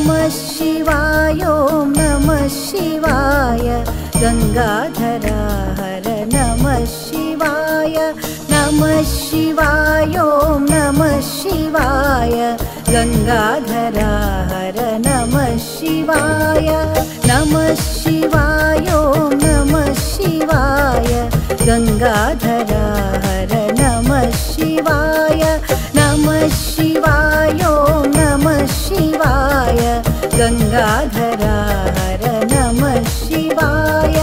नमः शिवाय ॐ नमः शिवाय गंगाधरा हर नमः शिवाय नमः शिवाय ॐ नमः शिवाय गंगाधरा हर नमः शिवाय नमः शिवाय ॐ नमः शिवाय गंगाधरा हर नमः शिवाय नमः शिवाय ॐ नमः शिवाय गंगाधरा हर नमः शिवाय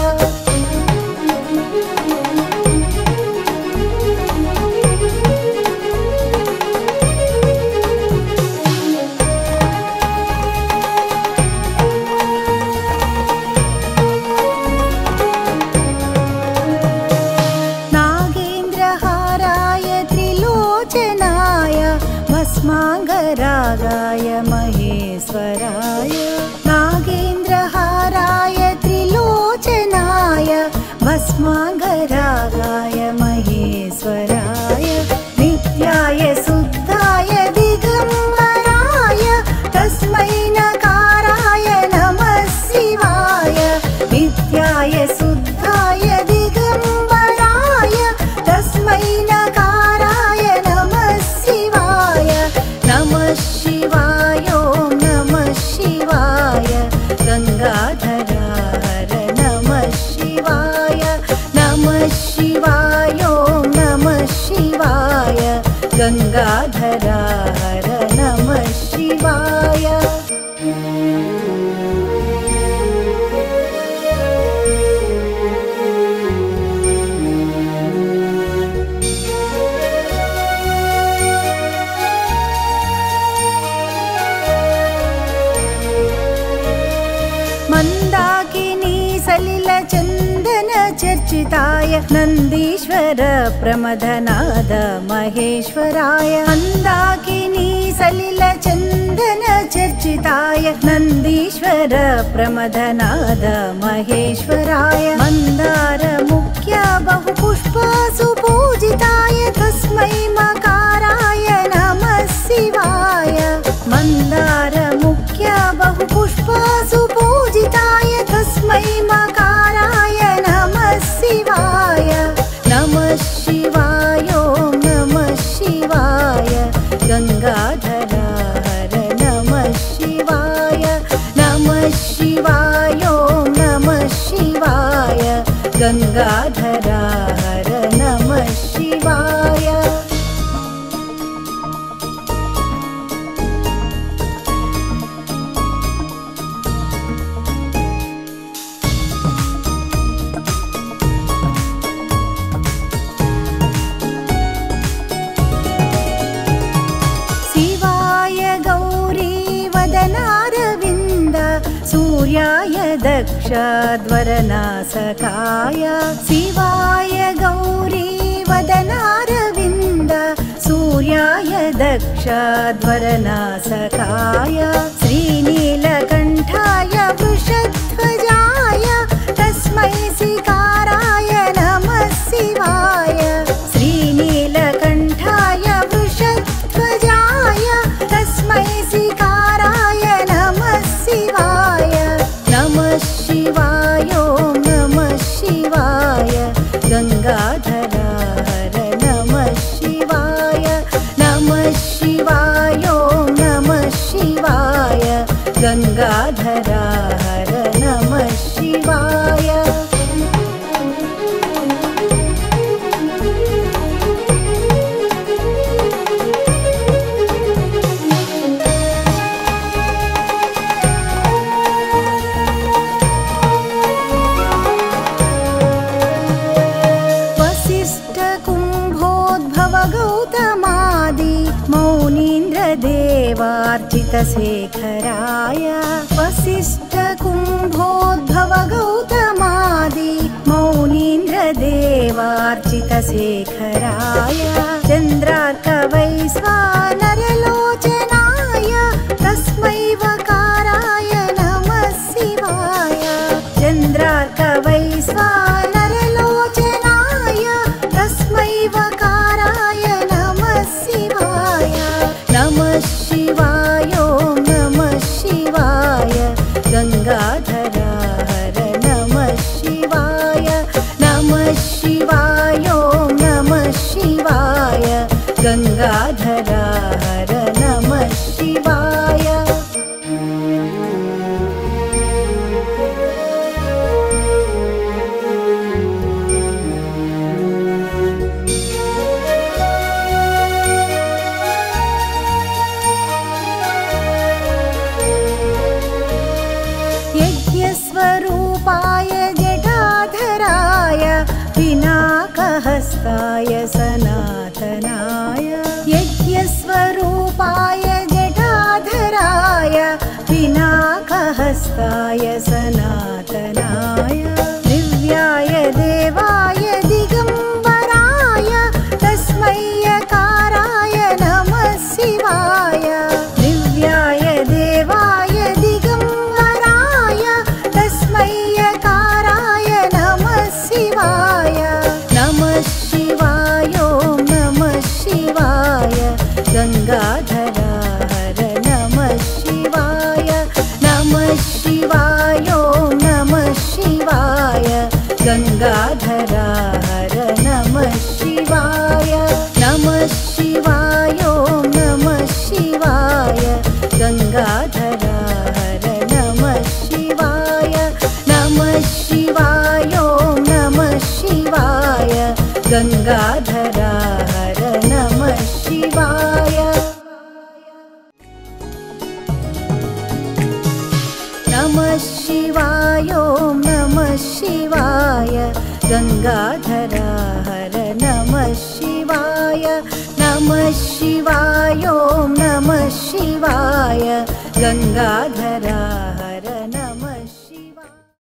भस्मांगरागाय महेश्वराय नागेन्द्रहाराय त्रिलोचनाय भस्मांगरागाय महेश्वराय नित्याय शुद्धाय दिगंबराय तस्मै नकाराय नमः शिवाय नित्याय शुद्धाय दिगंबराय तस्मै नकाराय नमः शिवाय नमः शिवाय ॐ नमः शिवाय गंगाधरा हर नमः शिवाय नमः शिवाय ॐ नमः शिवाय गंगाधरा हर नमः शिवाय चर्चिताय नंदीश्वर प्रमदनाद महेश्वराय मंदाकिनी सलिल चंदन चर्चिताय नंदीश्वर प्रमदनाद महेश्वराय मंदार मुख्य बहुपुष्प सुपूजिताय तस्मै मकाराय नमः शिवाय मंदार मुख्य बहुपुष्प सुपूजिताय तस्मै मकाराय नमः शिवाय नमः शिवाय ॐ नमः शिवाय गंगाधरा हर नमः शिवाय नमः शिवाय ॐ नमः शिवाय गंगाधरा हर नमः शिवाय सूर्याय दक्षध्वरनासकाय शिवाय गौरी वदनारविन्द सूर्याय दक्षध्वरनासकाय श्रीनीलकण्ठाय वृषध्वजाय तस्मै शिकाराय नमः शिवाय श्रीनीलकण्ठाय वृषध्वजाय तस्मै शिकाराय नमः शिवाय नमः शिवाय ॐ नमः शिवाय गंगाधरा हर नमः शिवाय नमः शिवाय ॐ नमः शिवाय गंगाधरा हर नमः शिवाय देवार्चितशेखराय वसिष्ठ कुम्भोद्भव गौतमादि मौनीन्द्रदेवार्चितशेखराय चन्द्रार्क वैश्वानरलोचनाय तस्मै वकाराय नमः शिवाय चन्द्रार्क वैश्वानरलोचनाय तस्मै वकाराय नमः शिवाय नमः शिवाय ॐ नमः शिवाय गङ्गाधरा हर नमः शिवाय। यज्ञस्वरूपाय जटाधराय पिनाकहस्ताय सनातनाय। यज्ञस्वरूपाय जटाधराय पिनाकहस्ताय सनातनाय। दिव्याय देवाय दिगम्बराय तस्मै यकाराय नमः शिवाय। दिव्याय देवाय दिगम्बराय तस्मै यकाराय नमः शिवाय। नमः शिवाय ॐ नमः शिवाय गङ्गाधरा हर नमः शिवाय। नमः शिवाय ॐ नमः शिवाय गङ्गाधरा हर नमः शिवाय। नमः शिवाय ॐ नमः शिवाय गङ्गाधरा हर नमः शिवाय। नमः शिवाय ॐ नमः शिवाय गङ्गाधरा हर नमः शिवाय। नमः शिवाय ॐ नमः शिवाय गङ्गाधरा हर नमः शिवाय। नमः शिवाय ॐ नमः शिवाय गङ्गाधरा